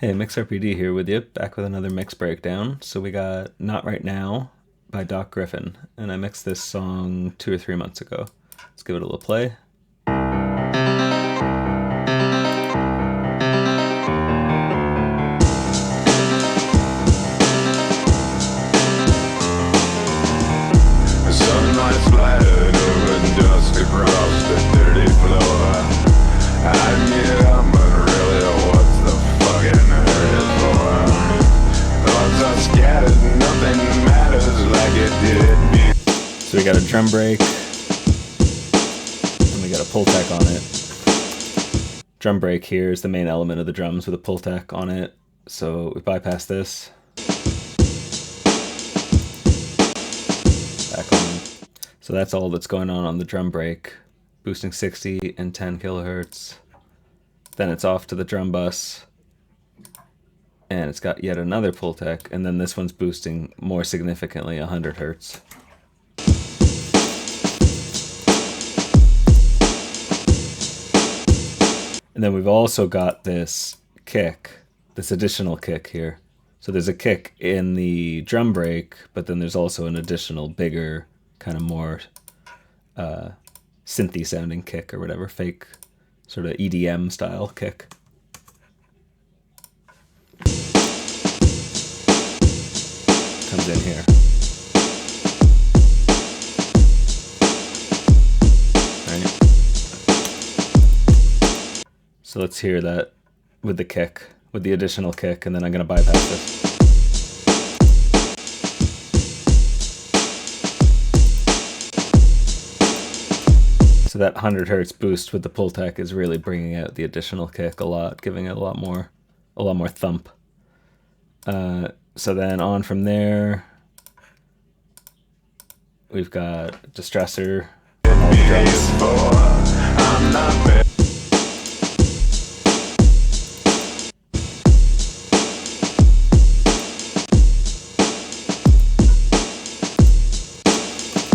Hey, MixRPD here with you, back with another mix breakdown. So we got Not Right Now by Gryphon, and I mixed this song 2 or 3 months ago. Let's give it a little play. The sunlight splattered over dust across the dirty floor. I get up, but really, what's the fucking hurt it for? Thoughts are scattered, nothing matters like it did me. So we got a drum break, and we got a pull tech on it. Drum break here is the main element of the drums with a pull tech on it. So we bypass this. Back on. So that's all that's going on the drum break. Boosting 60 and 10 kilohertz. Then it's off to the drum bus. And it's got yet another pull tech. And then this one's boosting more significantly 100 hertz. And then we've also got this kick, this additional kick here. So there's a kick in the drum break, but then there's also an additional bigger, kind of more synthy sounding kick or whatever, fake sort of EDM style kick. Comes in here. Right. So let's hear that with the kick, with the additional kick, and then I'm going to bypass this. So that 100 hertz boost with the pull tech is really bringing out the additional kick a lot, giving it a lot more thump. So then on from there, we've got distressor on all the drums.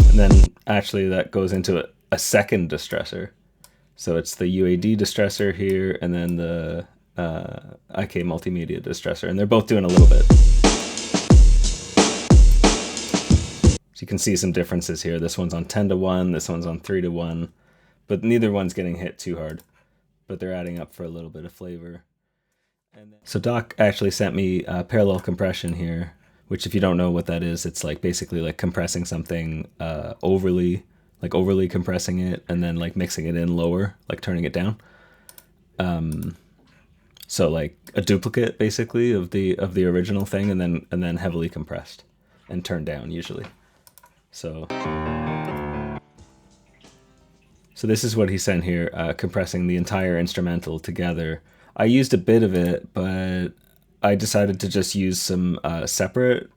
And then actually that goes into a second distressor. So it's the UAD distressor here, and then the IK multimedia distressor, and they're both doing a little bit. So you can see some differences here. This one's on 10-1, this one's on 3-1, but neither one's getting hit too hard, but they're adding up for a little bit of flavor. So Doc actually sent me parallel compression here, which if you don't know what that is, it's like basically like compressing something overly compressing it and then like mixing it in lower, like turning it down. So like a duplicate basically of the original thing, and then heavily compressed and turned down usually. So this is what he sent here, compressing the entire instrumental together. I used a bit of it, but I decided to just use some separate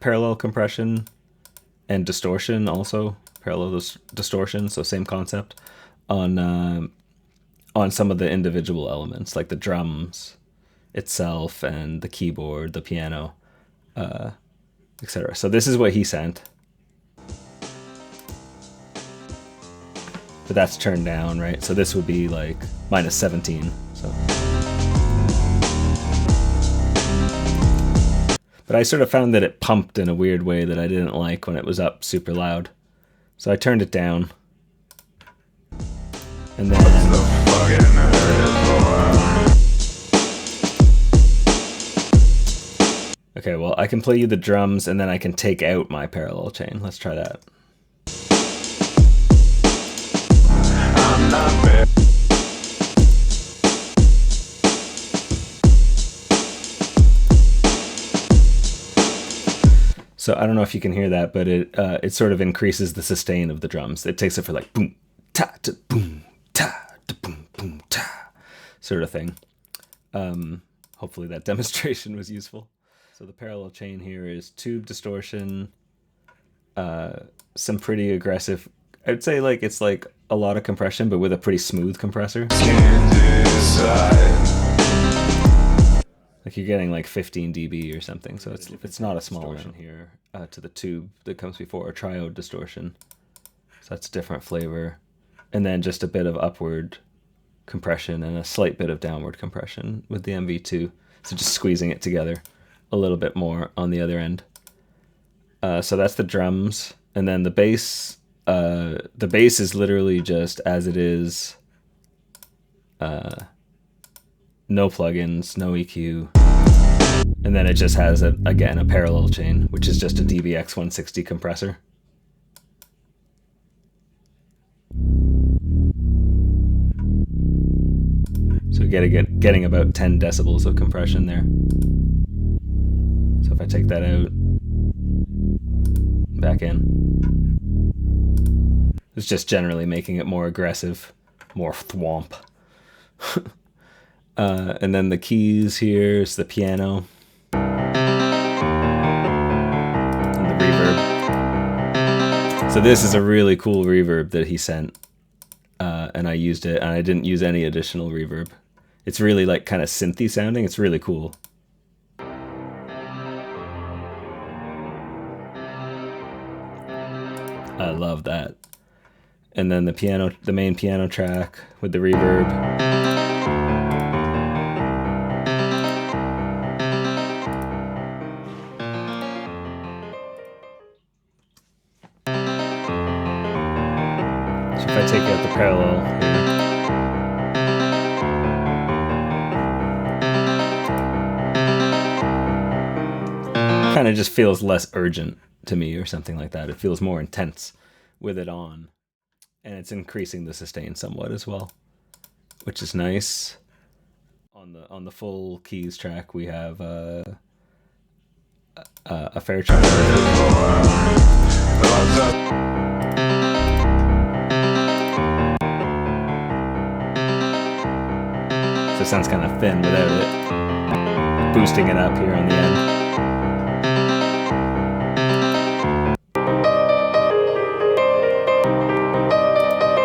parallel compression and distortion also. Parallel distortion, so same concept, on some of the individual elements, like the drums itself and the keyboard, the piano, etc. So this is what he sent. But that's turned down, right? So this would be like minus 17. So. But I sort of found that it pumped in a weird way that I didn't like when it was up super loud. So I turned it down. And then okay, well, I can play you the drums and then I can take out my parallel chain. Let's try that. I'm not bad. So I don't know if you can hear that, but it sort of increases the sustain of the drums. It takes it for like boom, ta, da, boom, ta, da, boom, boom, ta, sort of thing. Hopefully that demonstration was useful. So the parallel chain here is tube distortion, some pretty aggressive, I'd say like it's like a lot of compression, but with a pretty smooth compressor. Like you're getting like 15 dB or something, so it's not a small one here to the tube that comes before, a triode distortion. So that's a different flavor. And then just a bit of upward compression and a slight bit of downward compression with the MV2. So just squeezing it together a little bit more on the other end. So that's the drums, and then the bass. The bass is literally just as it is. No plugins, no EQ, and then it just has again a parallel chain, which is just a DBX 160 compressor. So getting about 10 decibels of compression there. So if I take that out, back in, it's just generally making it more aggressive, more thwomp. And then the keys here is the piano and the reverb. So this is a really cool reverb that he sent, and I used it, and I didn't use any additional reverb. It's really like kind of synthy sounding. It's really cool. I love that. And then the main piano track with the reverb. So if I take out the parallel here, kind of just feels less urgent to me or something like that. It feels more intense with it on. And it's increasing the sustain somewhat as well, which is nice. On the full keys track, we have a fair chunk. So it sounds kind of thin without it. Boosting it up here on the end.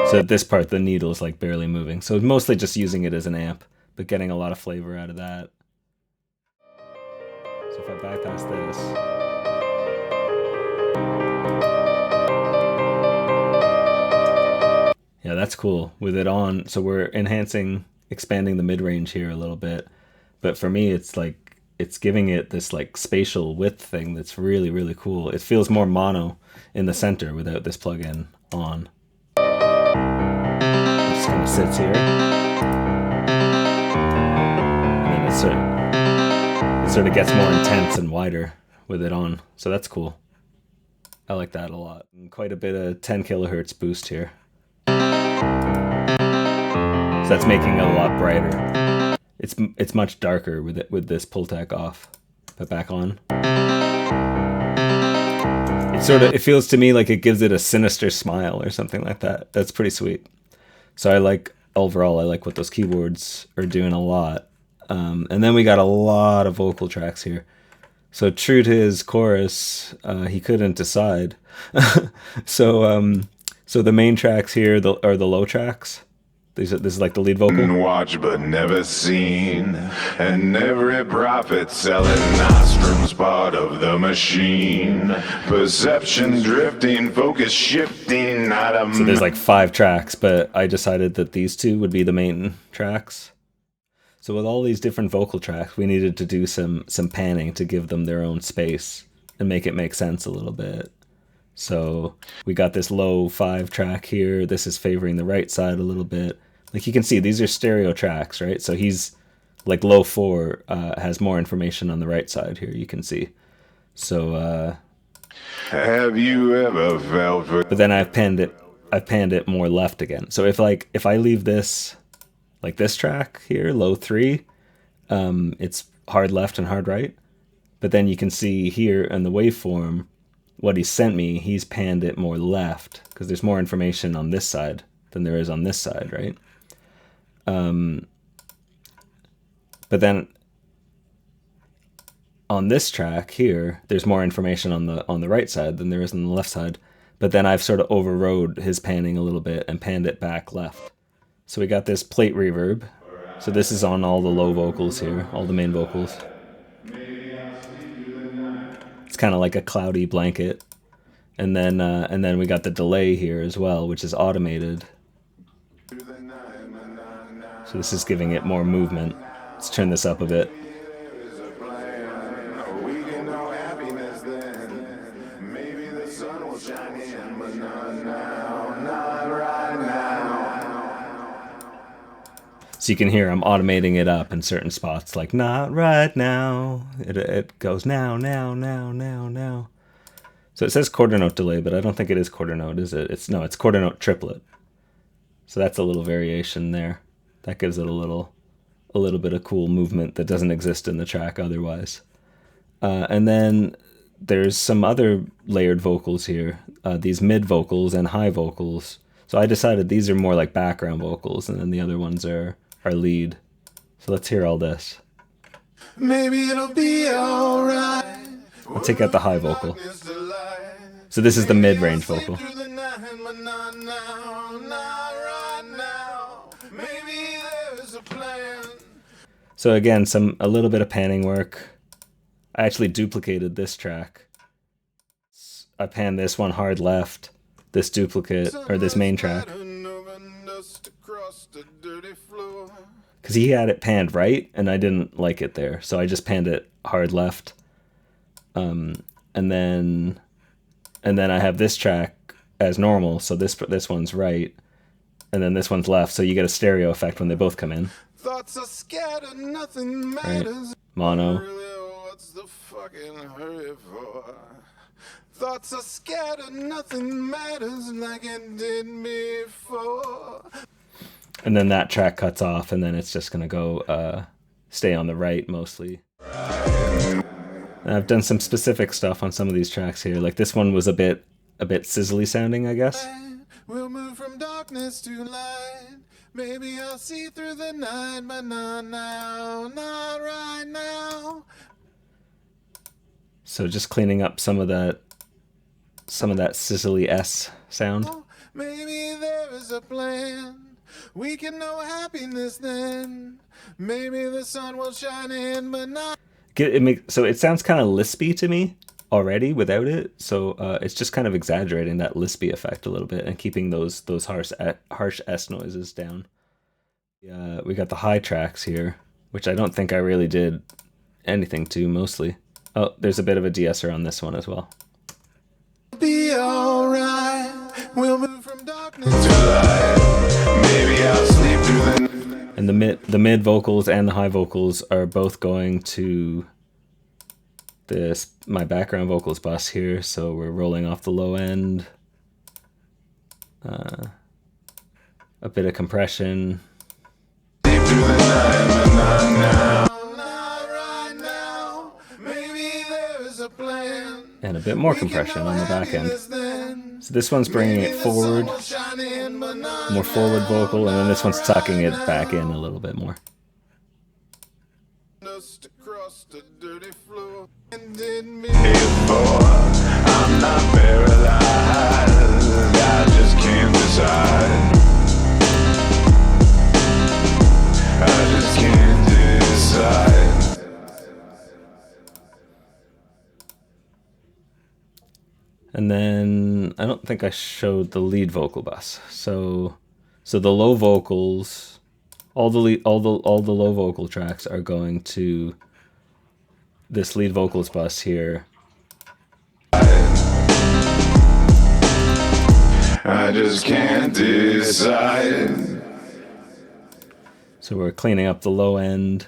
So at this part, the needle is like barely moving. So mostly just using it as an amp, but getting a lot of flavor out of that. So if I bypass this. Yeah, that's cool with it on. So we're expanding the mid-range here a little bit. But for me, it's like, it's giving it this like spatial width thing that's really, really cool. It feels more mono in the center without this plugin on. It just kind of sits here. And then it sort of gets more intense and wider with it on. So that's cool. I like that a lot. And quite a bit of 10 kilohertz boost here. So that's making it a lot brighter. It's much darker with this Pultec off, but back on. It feels to me like it gives it a sinister smile or something like that. That's pretty sweet. So overall I like what those keyboards are doing a lot. And then we got a lot of vocal tracks here. So true to his chorus, he couldn't decide. So the main tracks here are the low tracks. This is like the lead vocal. Watch but never seen, and every prophet selling nostrums part of the machine. Perception drifting, focus shifting, not a. So there's like 5 tracks, but I decided that these 2 would be the main tracks. So with all these different vocal tracks, we needed to do some panning to give them their own space and make it make sense a little bit. So we got this low 5 track here. This is favoring the right side a little bit. Like you can see, these are stereo tracks, right? So he's like low 4 has more information on the right side here, you can see. So have you ever felt for... But then I've panned it more left again. So if I leave this like this track here, low 3, it's hard left and hard right. But then you can see here in the waveform, what he sent me, he's panned it more left because there's more information on this side than there is on this side, right? But then on this track here, there's more information on the right side than there is on the left side. But then I've sort of overrode his panning a little bit and panned it back left. So we got this plate reverb. So this is on all the low vocals here, all the main vocals. It's kind of like a cloudy blanket. And then we got the delay here as well, which is automated. So this is giving it more movement. Let's turn this up a bit. So you can hear I'm automating it up in certain spots, like not right now. It goes now, now, now, now, now. So it says quarter note delay, but I don't think it is quarter note, is it? It's quarter note triplet. So that's a little variation there. That gives it a little bit of cool movement that doesn't exist in the track otherwise. And then there's some other layered vocals here, these mid vocals and high vocals. So I decided these are more like background vocals, and then the other ones are lead. So let's hear all this. Maybe it'll be alright. I'll take out the high vocal. So this is the mid-range vocal. So again, a little bit of panning work. I actually duplicated this track. I panned this one hard left, this duplicate, or this main track. Because he had it panned right, and I didn't like it there, so I just panned it hard left. And then I have this track as normal, so this one's right, and then this one's left, so you get a stereo effect when they both come in. Thoughts are scattered, nothing matters. Right. Mono. What's the fucking hurry for? Thoughts are scattered, nothing matters like it did before. And then that track cuts off, and then it's just gonna go stay on the right mostly. And I've done some specific stuff on some of these tracks here. Like this one was a bit sizzly sounding, I guess. We'll move from darkness to light. Maybe I'll see through the night, but not now, not right now. So just cleaning up some of that sizzly S sound. Maybe there is a plan. We can know happiness then. Maybe the sun will shine in, but not. So it sounds kind of lispy to me already without it. So it's just kind of exaggerating that lispy effect a little bit and keeping those harsh S noises down. We got the high tracks here, which I don't think I really did anything to mostly. Oh, there's a bit of a de-esser on this one as well. Be alright. We'll move from darkness to light. Maybe I'll sleep through the. And the mid vocals and the high vocals are both going to my background vocals bus here, so we're rolling off the low end. A bit of compression. Sleep through the night, but not now. Not right now. Maybe there is a plan. And a bit more compression on the back end. So this one's bringing it forward, more forward vocal, and then this one's tucking it back in a little bit more. I'm not paralyzed, I just can't decide. I just can't decide. And then I don't think I showed the lead vocal bus. So the low vocals, all the low vocal tracks are going to this lead vocals bus here. I just can't decide. So we're cleaning up the low end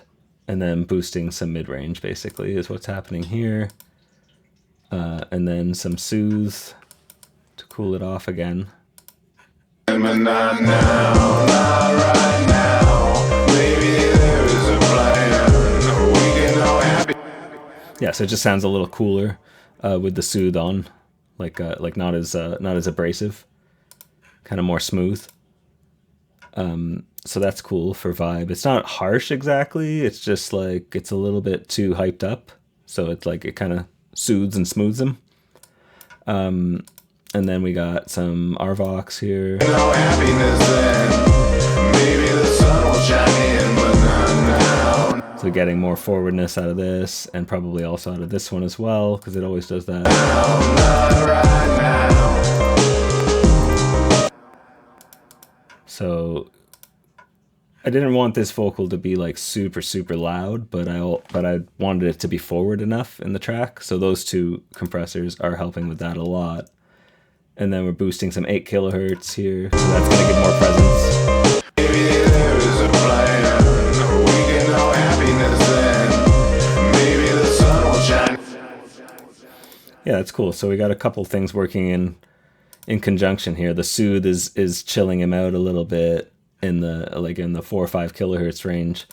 and then boosting some mid-range basically is what's happening here. And then some soothe to cool it off again. But not now, not right now. Maybe there is a plan. We can know happy. Yeah, so it just sounds a little cooler with the soothe on, like not as abrasive, kind of more smooth. So that's cool for vibe. It's not harsh exactly. It's just like it's a little bit too hyped up. So it's like it kind of soothes and smooths them. And then we got some Arvox here. No happiness then. Maybe the sun will shine in, but not now. So getting more forwardness out of this, and probably also out of this one as well, because it always does that. Not right now. So I didn't want this vocal to be like super super loud, but I wanted it to be forward enough in the track. So those two compressors are helping with that a lot. And then we're boosting some 8 kilohertz here, so that's gonna give more presence. Maybe there is a plan. We can know happiness then. Maybe the sun will shine. Yeah, that's cool. So we got a couple things working in conjunction here. The soothe is chilling him out a little bit in the 4 or 5 kilohertz range,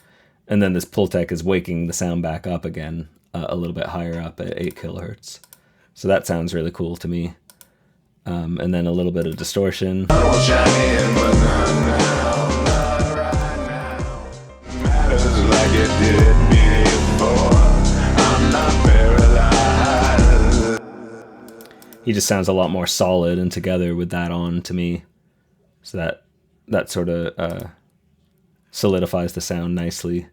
and then this Pultec is waking the sound back up again a little bit higher up at 8 kilohertz. So that sounds really cool to me. And then a little bit of distortion. Sun will shine in, but not now, not right now. Matters like it did before. I'm not paralyzed. He just sounds a lot more solid and together with that on to me. So that sort of solidifies the sound nicely.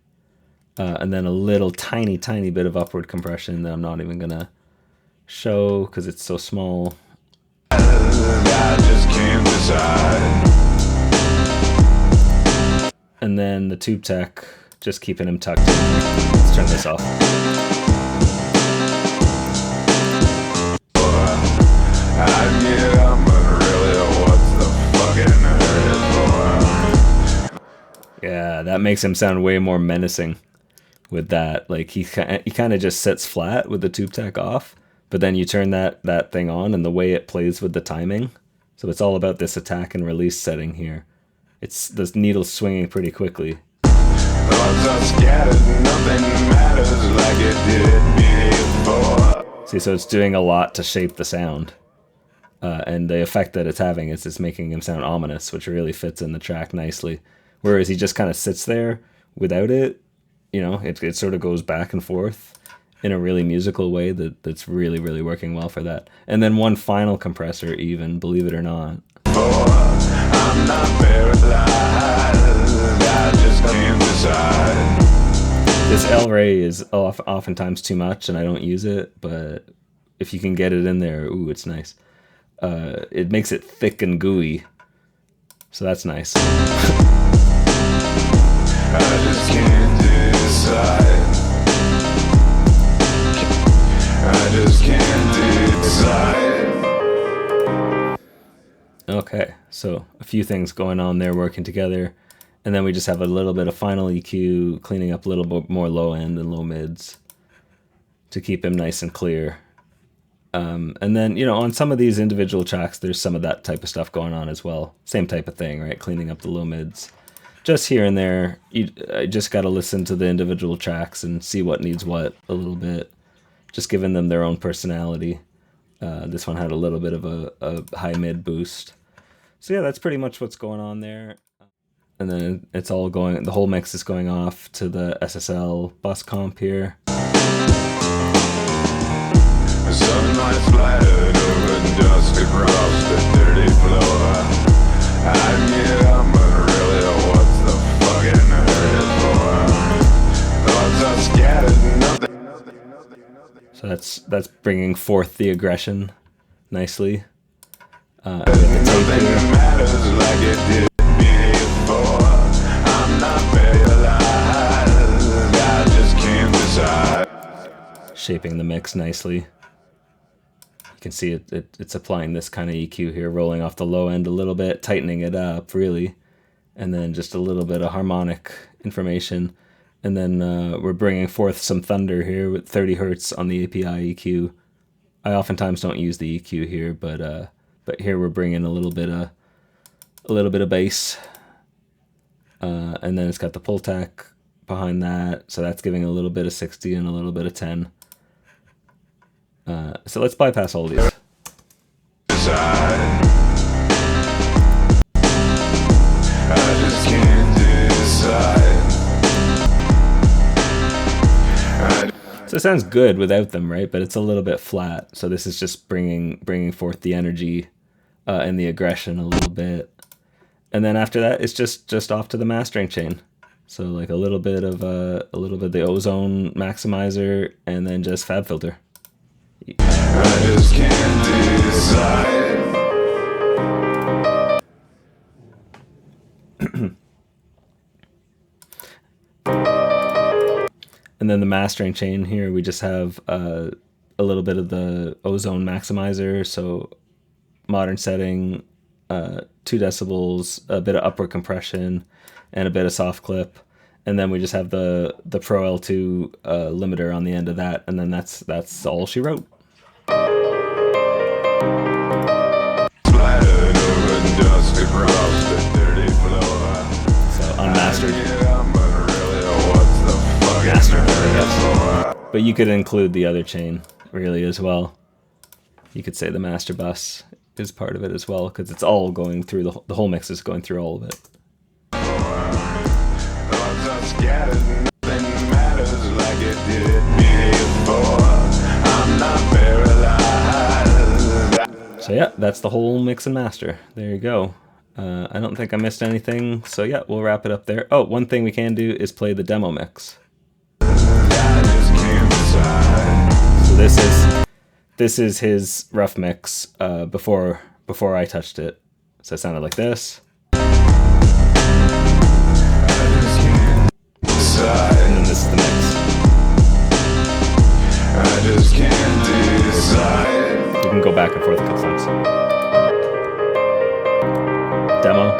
And then a little tiny bit of upward compression that I'm not even gonna show because it's so small. I just can't decide. And then the tube tech, just keeping him tucked in. Let's turn this off. I get up, but really, what's the fucking hurt for? Yeah, that makes him sound way more menacing with that. Like he kind of just sits flat with the tube tech off, but then you turn that thing on and the way it plays with the timing. So it's all about this attack and release setting here. It's the needle's swinging pretty quickly. Thoughts are scattered, nothing matters like it did before. See, so it's doing a lot to shape the sound. And the effect that it's having is it's making him sound ominous, which really fits in the track nicely. Whereas he just kind of sits there without it, you know, it sort of goes back and forth in a really musical way that's really, really working well for that. And then one final compressor even, believe it or not. I'm not paralyzed, I just can't decide. This L Ray is oftentimes too much and I don't use it, but if you can get it in there, ooh, it's nice. It makes it thick and gooey, so that's nice. I just can't decide. I just can't decide. Okay, so a few things going on there working together, and then we just have a little bit of final EQ, cleaning up a little bit more low end and low mids to keep him nice and clear. And then, you know, on some of these individual tracks, there's some of that type of stuff going on as well. Same type of thing, right? Cleaning up the low mids. Just here and there, I just got to listen to the individual tracks and see what needs what a little bit. Just giving them their own personality. This one had a little bit of a high mid boost. So yeah, that's pretty much what's going on there. And then it's all going, the whole mix is going off to the SSL bus comp here. Sunlight splattered over dust across the dirty floor. I get up, but really, what's the fucking hurt for? Thoughts are scattered, nothing. So that's bringing forth the aggression nicely. And we have the tape here. Matters like it did before. I'm not paralyzed, I just can't decide. Shaping the mix nicely. You can see it's applying this kind of EQ here, rolling off the low end a little bit, tightening it up really, and then just a little bit of harmonic information. And then we're bringing forth some thunder here with 30 hertz on the API EQ. I oftentimes don't use the EQ here, but here we're bringing a little bit of bass, and then it's got the Pultec behind that, so that's giving a little bit of 60 and a little bit of 10. So let's bypass all these. Decide. I just can't decide. So it sounds good without them, right? But it's a little bit flat. So this is just bringing forth the energy and the aggression a little bit. And then after that, it's just off to the mastering chain. So like a little bit of the ozone maximizer, and then just fab filter. I just can't decide. And then the mastering chain here, we just have a little bit of the ozone maximizer, so modern setting, 2 decibels, a bit of upward compression, and a bit of soft clip. And then we just have the Pro L2 limiter on the end of that, and then that's all she wrote. So unmastered. Mastered, I guess. But you could include the other chain really as well. You could say the master bus is part of it as well, because it's all going through the whole mix is going through all of it. So yeah, that's the whole mix and master. There you go. I don't think I missed anything. So yeah, we'll wrap it up there. Oh, one thing we can do is play the demo mix. So this is his rough mix before I touched it. So it sounded like this. And then this is the mix. I just can't decide. You can go back and forth a couple times. Demo.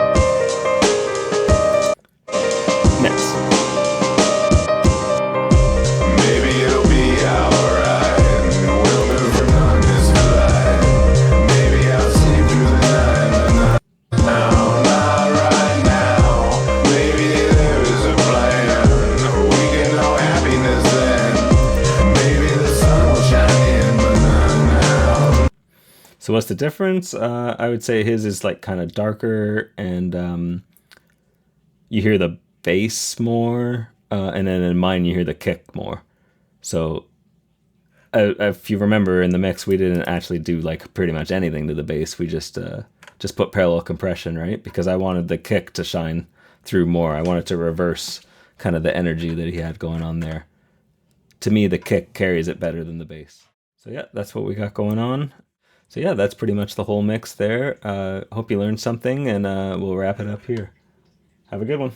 Mix. Maybe it'll be alright. We'll move from on this flight. Maybe I'll sleep through the night. No, not right now. Maybe there is a plan. We can know happiness then. Maybe the sun will shine in, but not now. So what's the difference? I would say his is like kind of darker, and you hear the bass more, and then in mine you hear the kick more. So if you remember in the mix, we didn't actually do like pretty much anything to the bass. We just put parallel compression, right? Because I wanted the kick to shine through more. I wanted to reverse kind of the energy that he had going on there. To me, the kick carries it better than the bass. So yeah, that's what we got going on. So yeah, that's pretty much the whole mix there. Hope you learned something, and we'll wrap it up here. Have a good one.